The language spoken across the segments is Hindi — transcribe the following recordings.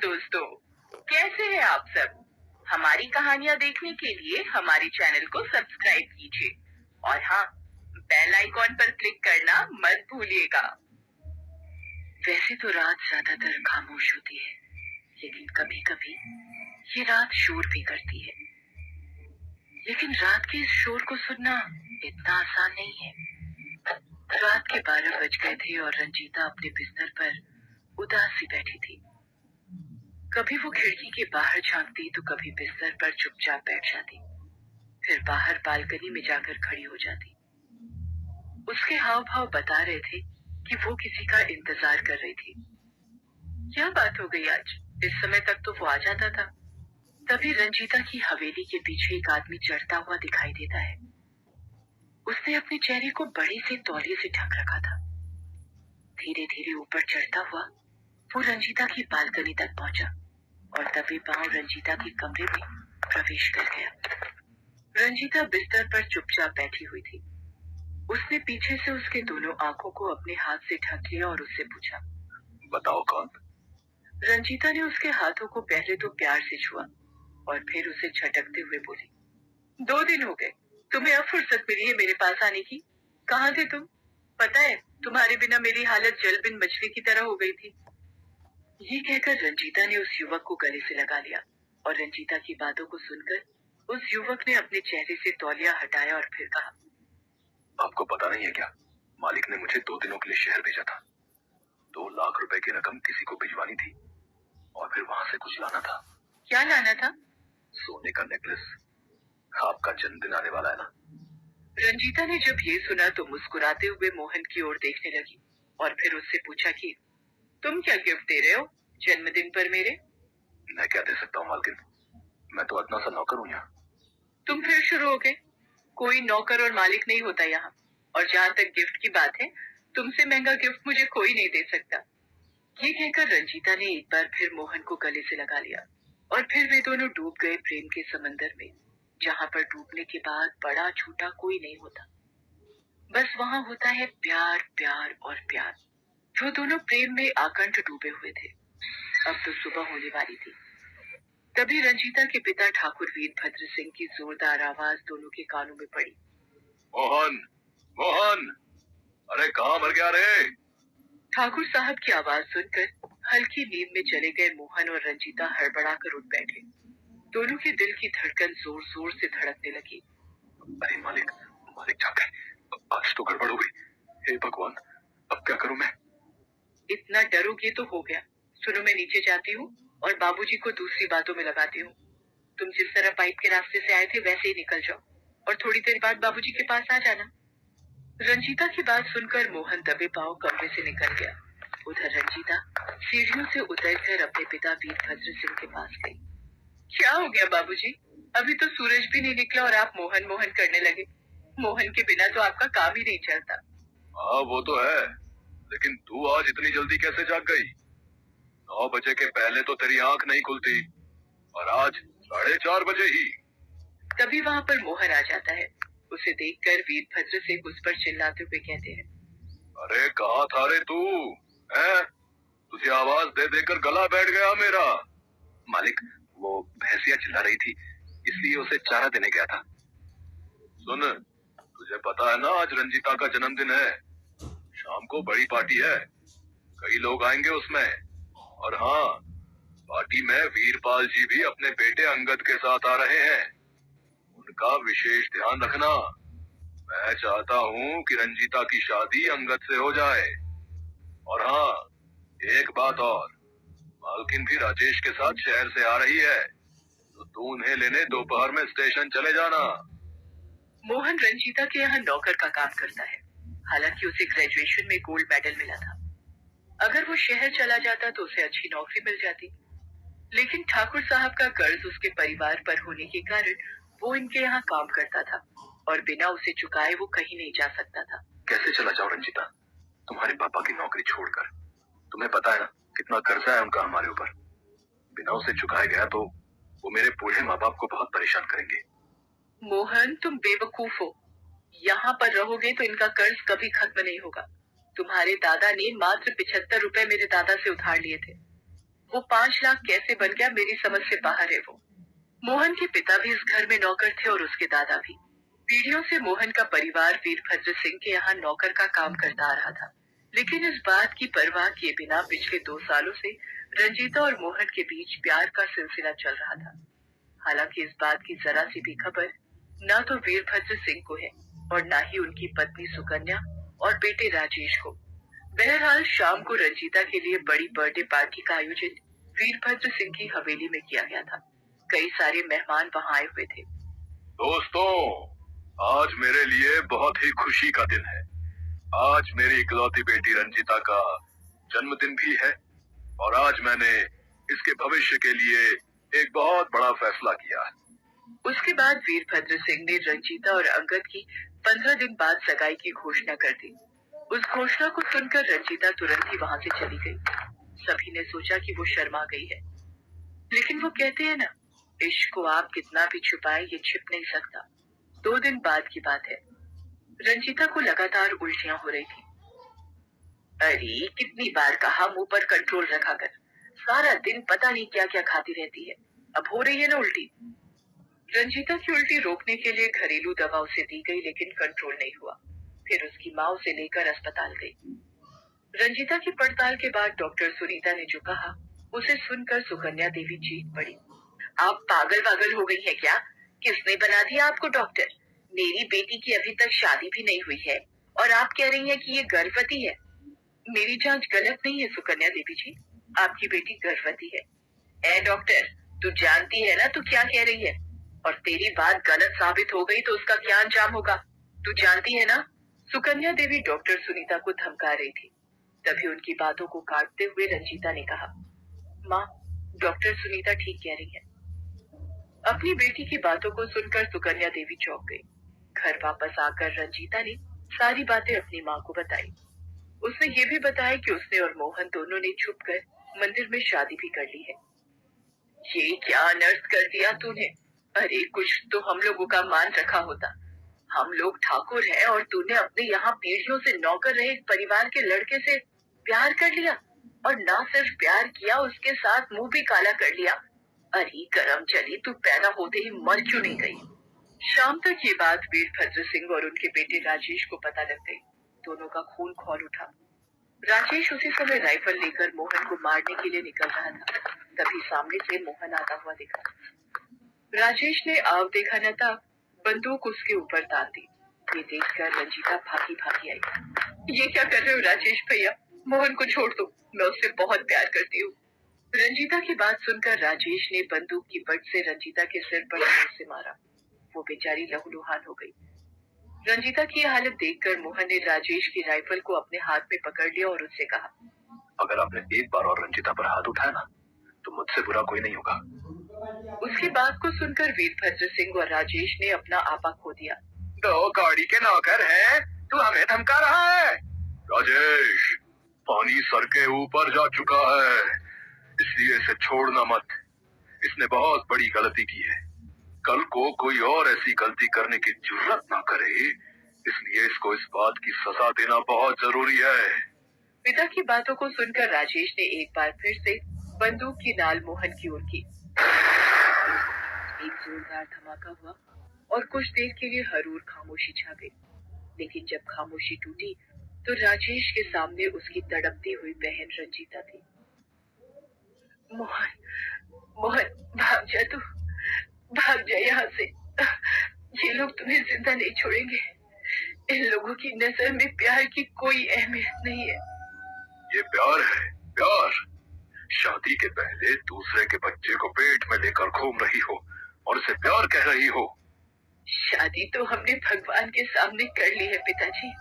दोस्तों, कैसे हैं आप सब? हमारी कहानियां देखने के लिए हमारे चैनल को सब्सक्राइब कीजिए और हाँ, बेल आइकॉन पर क्लिक करना मत भूलिएगा। वैसे तो रात ज्यादातर खामोश होती है, लेकिन कभी-कभी ये रात शोर भी करती है। लेकिन रात के इस शोर को सुनना इतना आसान नहीं है। रात के 12 बज गए थे और रंजीता अपने बिस्तर पर उदास सी बैठी थी। कभी वो खिड़की के बाहर झांकती तो कभी बिस्तर पर चुपचाप बैठ जाती, फिर बाहर बालकनी में जाकर खड़ी हो जाती। उसके हाव भाव बता रहे थे कि वो किसी का इंतजार कर रही थी। क्या बात हो गई आज? इस समय तक तो वो आ जाता था। तभी रंजीता की हवेली के पीछे एक आदमी चढ़ता हुआ दिखाई देता है। उसने अपने चेहरे को बड़े से तौलिए से ढक रखा था। धीरे धीरे ऊपर चढ़ता हुआ वो रंजीता की बालकनी तक पहुंचा और दबे पांव रंजीता के कमरे में प्रवेश कर गया। रंजीता बिस्तर पर चुपचाप बैठी हुई थी। उसने पीछे से उसके दोनों आंखों को अपने हाथ से ढक लिया और उससे पूछा, बताओ कौन? रंजीता ने उसके हाथों को पहले तो प्यार से छुआ और फिर उसे झटकते हुए बोली, 2 दिन हो गए, तुम्हें अब फुर्सत मिली है मेरे पास आने की? कहाँ थे तुम? पता है, तुम्हारे बिना मेरी हालत जल बिन मछली की तरह हो गई थी। ये कहकर रंजीता ने उस युवक को गले से लगा लिया और रंजीता की बातों को सुनकर उस युवक ने अपने चेहरे से तौलिया हटाया और फिर कहा, आपको पता नहीं है क्या? मालिक ने मुझे 2 दिनों के लिए शहर भेजा था। 2 लाख रुपए की रकम किसी को भिजवानी थी और फिर वहां से कुछ लाना था। क्या लाना था? सोने का नेकलेस। आपका जन्मदिन आने वाला है ना। रंजीता ने जब ये सुना तो मुस्कुराते हुए मोहन की ओर देखने लगी और फिर उससे पूछा कि तुम क्या गिफ्ट दे रहे हो जन्मदिन पर मेरे? मैं क्या दे सकता हूँ मालकिन, मैं तो इतना सा नौकर हूँ यहाँ। तुम फिर शुरू हो गए। कोई नौकर और मालिक नहीं होता यहाँ। और जहाँ तक गिफ्ट की बात है, तुमसे महंगा गिफ्ट मुझे कोई नहीं दे सकता। ये कहकर रंजीता ने एक बार फिर मोहन को गले से लगा लिया और फिर वे दोनों डूब गए प्रेम के समंदर में, जहाँ पर डूबने के बाद बड़ा छोटा कोई नहीं होता, बस वहाँ होता है प्यार, प्यार और प्यार। वो दोनों प्रेम में आकंठ डूबे हुए थे। अब तो सुबह होने वाली थी। तभी रंजीता के पिता ठाकुर वीरभद्र सिंह की जोरदार आवाज दोनों के कानों में पड़ी, मोहन, मोहन, अरे कहाँ मर गया रे? ठाकुर साहब की आवाज सुनकर हल्की नींद में चले गए मोहन और रंजीता हड़बड़ाकर उठ बैठे। दोनों के दिल की धड़कन जोर जोर से धड़कने लगी। अरे मालिक, मालिक जाग गए। आज तो गड़बड़ हो गई। हे भगवान, अब क्या करूं मैं? इतना डरोगे तो हो गया। सुनो, मैं नीचे जाती हूँ और बाबूजी को दूसरी बातों में लगाती हूँ। तुम जिस तरह पाइप के रास्ते से आए थे वैसे ही निकल जाओ और थोड़ी देर बाद बाबूजी के पास आ जाना। रंजीता की बात सुनकर मोहन दबे पांव कमरे से निकल गया। उधर रंजीता सीढ़ियों से उतरकर अपने पिता वीरभद्र सिंह के पास गई। क्या हो गया बाबूजी? अभी तो सूरज भी नहीं निकला और आप मोहन मोहन करने लगे। मोहन के बिना तो आपका काम ही नहीं चलता। हाँ वो तो है, लेकिन तू आज इतनी जल्दी कैसे जाग गई? 9 बजे के पहले तो तेरी आंख नहीं खुलती और आज 4:30 बजे ही। तभी वहाँ पर मोहन आ जाता है। उसे देखकर वीरभद्र सिंह उस पर चिल्लाते हुए कहते हैं, अरे कहाँ था रे तू? है? तुझे आवाज दे देकर गला बैठ गया मेरा। मालिक, वो भैंसिया चिल्ला रही थी, इसलिए उसे चारा देने गया था। सुन, तुझे पता है ना आज रंजीता का जन्मदिन है। शाम को बड़ी पार्टी है, कई लोग आएंगे उसमें। और हाँ, पार्टी में वीरपाल जी भी अपने बेटे अंगद के साथ आ रहे हैं। उनका विशेष ध्यान रखना। मैं चाहता हूँ कि रंजीता की शादी अंगद से हो जाए। और हाँ, एक बात और, मालकिन भी राजेश के साथ शहर से आ रही है, तो तू उन्हें लेने दोपहर में स्टेशन चले जाना। मोहन रंजीता के यहाँ नौकर का काम करता है। हालांकि उसे ग्रेजुएशन में गोल्ड मेडल मिला था। अगर वो शहर चला जाता तो उसे अच्छी नौकरी मिल जाती, लेकिन ठाकुर साहब का कर्ज उसके परिवार पर होने के कारण वो इनके यहाँ काम करता था और बिना उसे चुकाए वो कहीं नहीं जा सकता था। कैसे चला जाओ रंजीता, तुम्हारे पापा की नौकरी छोड़कर? तुम्हें पता है ना कितना कर्जा है उनका हमारे ऊपर। बिना उसे चुकाया गया तो वो मेरे बूढ़े माँ बाप को बहुत परेशान करेंगे। मोहन, तुम बेवकूफ हो। यहाँ पर रहोगे तो इनका कर्ज कभी खत्म नहीं होगा। तुम्हारे दादा ने मात्र 75 रुपए मेरे दादा से उधार लिए थे। वो 5 लाख कैसे बन गया मेरी समझ से बाहर है वो। मोहन के पिता भी इस घर में नौकर थे और उसके दादा भी। पीढ़ियों से मोहन का परिवार वीरभद्र सिंह के यहाँ नौकर का काम करता आ रहा था, लेकिन इस बात की परवाह किए बिना पिछले 2 सालों से रंजीता और मोहन के बीच प्यार का सिलसिला चल रहा था। हालांकि इस बात की जरा सी भी खबर न तो वीरभद्र सिंह को है और न ही उनकी पत्नी सुकन्या और बेटे राजेश को। बहरहाल शाम को रंजीता के लिए बड़ी बर्थडे पार्टी का आयोजन वीरभद्र सिंह की हवेली में किया गया था। कई सारे मेहमान वहां आए हुए थे। दोस्तों, आज मेरे लिए बहुत ही खुशी का दिन है। आज मेरी इकलौती बेटी रंजीता का जन्मदिन भी है और आज मैंने इसके भविष्य के लिए एक बहुत बड़ा फैसला किया। उसके बाद वीरभद्र सिंह ने रंजीता और अंगद की 15 दिन बाद सगाई की घोषणा कर दी। उस घोषणा को सुनकर रंजीता तुरंत ही वहां से चली गई। सभी ने सोचा कि वो शर्मा गई है, लेकिन वो कहते हैं ना, इश्क को आप कितना भी छुपाए ये छिप नहीं सकता। 2 दिन बाद की बात है। रंजीता को लगातार उल्टियां हो रही थी। अरे कितनी बार कहा मुंह पर कंट्रोल रखा कर, सारा दिन पता नहीं क्या क्या खाती रहती है, अब हो रही है ना उल्टी। रंजीता की उल्टी रोकने के लिए घरेलू दवा उसे दी गई, लेकिन कंट्रोल नहीं हुआ। फिर उसकी माँ उसे लेकर अस्पताल गई। रंजीता की पड़ताल के बाद डॉक्टर सुनीता ने जो कहा उसे सुनकर सुकन्या देवी चीख पड़ी। आप पागल वागल हो गई है क्या? किसने बना दिया आपको डॉक्टर? मेरी बेटी की अभी तक शादी भी नहीं हुई है और आप कह रही हैं कि ये गर्भवती है। मेरी जांच गलत नहीं है सुकन्या देवी जी, आपकी बेटी गर्भवती है। ए डॉक्टर, तू जानती है ना तू क्या कह रही है, और तेरी बात गलत साबित हो गई तो उसका क्या अंजाम होगा, तू जानती है ना। सुकन्या देवी डॉक्टर सुनीता को धमका रही थी। तभी उनकी बातों को काटते हुए रंजीता ने कहा, माँ, डॉक्टर सुनीता ठीक कह रही है। अपनी बेटी की बातों को सुनकर सुकन्या देवी चौंक गई। घर वापस आकर रंजीता ने सारी बातें अपनी माँ को बताई। उसने ये भी बताया कि उसने और मोहन दोनों ने छुपकर मंदिर में शादी भी कर ली है। ये क्या अनर्थ कर दिया तूने? अरे कुछ तो हम लोगों का मान रखा होता। हम लोग ठाकुर हैं और तूने अपने यहाँ पीढ़ियों से नौकर रहे एक परिवार के लड़के से प्यार कर लिया, और ना सिर्फ प्यार किया, उसके साथ मुंह भी काला कर लिया। अरे करम चली, तू पैदा होते ही मर क्यों नहीं गई? शाम तक ये बात वीरभद्र सिंह और उनके बेटे राजेश को पता लग गई। दोनों का खून खौल उठा। राजेश उसी समय राइफल लेकर मोहन को मारने के लिए निकल रहा था। तभी सामने से मोहन आता हुआ दिखा। राजेश ने आव देखा न था, बंदूक उसके ऊपर तान दी। ये देखकर रंजीता भागी भागी आई। ये क्या कर रहे हो राजेश भैया? मोहन को छोड़ दो, मैं उससे बहुत प्यार करती हूँ। रंजीता की बात सुनकर राजेश ने बंदूक की बट से रंजीता के सिर पर जोर से मारा। वो बेचारी लहूलुहान हो गई। रंजीता की हालत देखकर मोहन ने राजेश की राइफल को अपने हाथ में पकड़ लिया और उससे कहा, अगर आपने एक बार और रंजीता पर हाथ उठाया ना, तो मुझसे बुरा कोई नहीं होगा। उसकी बात को सुनकर वीरभद्र सिंह और राजेश ने अपना आपा खो दिया। दो गाड़ी के नौकर है, तू हमें धमका रहा है? राजेश, पानी सर के ऊपर जा चुका है, इसलिए इसे छोड़ना मत। इसने बहुत बड़ी गलती की है। कल को कोई और ऐसी गलती करने की जुर्रत ना करे, इसलिए इसको इस बात की सजा देना बहुत जरूरी है। पिता की बातों को सुनकर राजेश ने एक बार फिर से बंदूक की नाल मोहन की ओर की। एक जोरदार धमाका हुआ और कुछ देर के लिए हरूर खामोशी छा गई। लेकिन जब खामोशी टूटी तो राजेश के सामने उसकी तड़पती हुई बहन रंजीता थी। मोहन, मोहन, भाग जा तू, भाग जा यहाँ से। ये लोग तुम्हें जिंदा नहीं छोड़ेंगे। इन लोगों की नजर में प्यार की कोई अहमियत नहीं है। ये प्यार है, प्यार। शादी के पहले दूसरे के बच्चे को पेट में लेकर घूम रही हो और उसे प्यार कह रही हो। शादी तो हमने भगवान के सामने कर ली है पिताजी।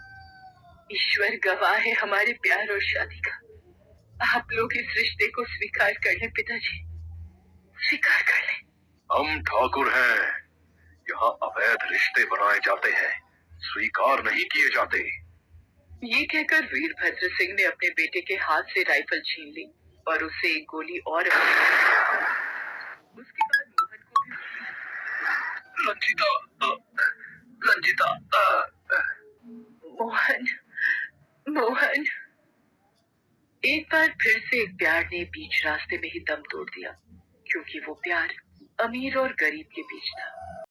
ईश्वर गवाह है हमारे प्यार और शादी का। आप लोग इस रिश्ते को स्वीकार कर लें पिताजी, स्वीकार कर लें। हम ठाकुर हैं, यहाँ अवैध रिश्ते बनाए जाते हैं, स्वीकार नहीं किए जाते। ये कहकर वीरभद्र सिंह ने अपने बेटे के हाथ से राइफल छीन ली और उससे एक गोली और उसके बाद मोहन को भी रंजीता, रंजीता, मोहन, मोहन। एक बार फिर से प्यार ने बीच रास्ते में ही दम तोड़ दिया, क्योंकि वो प्यार अमीर और गरीब के बीच था।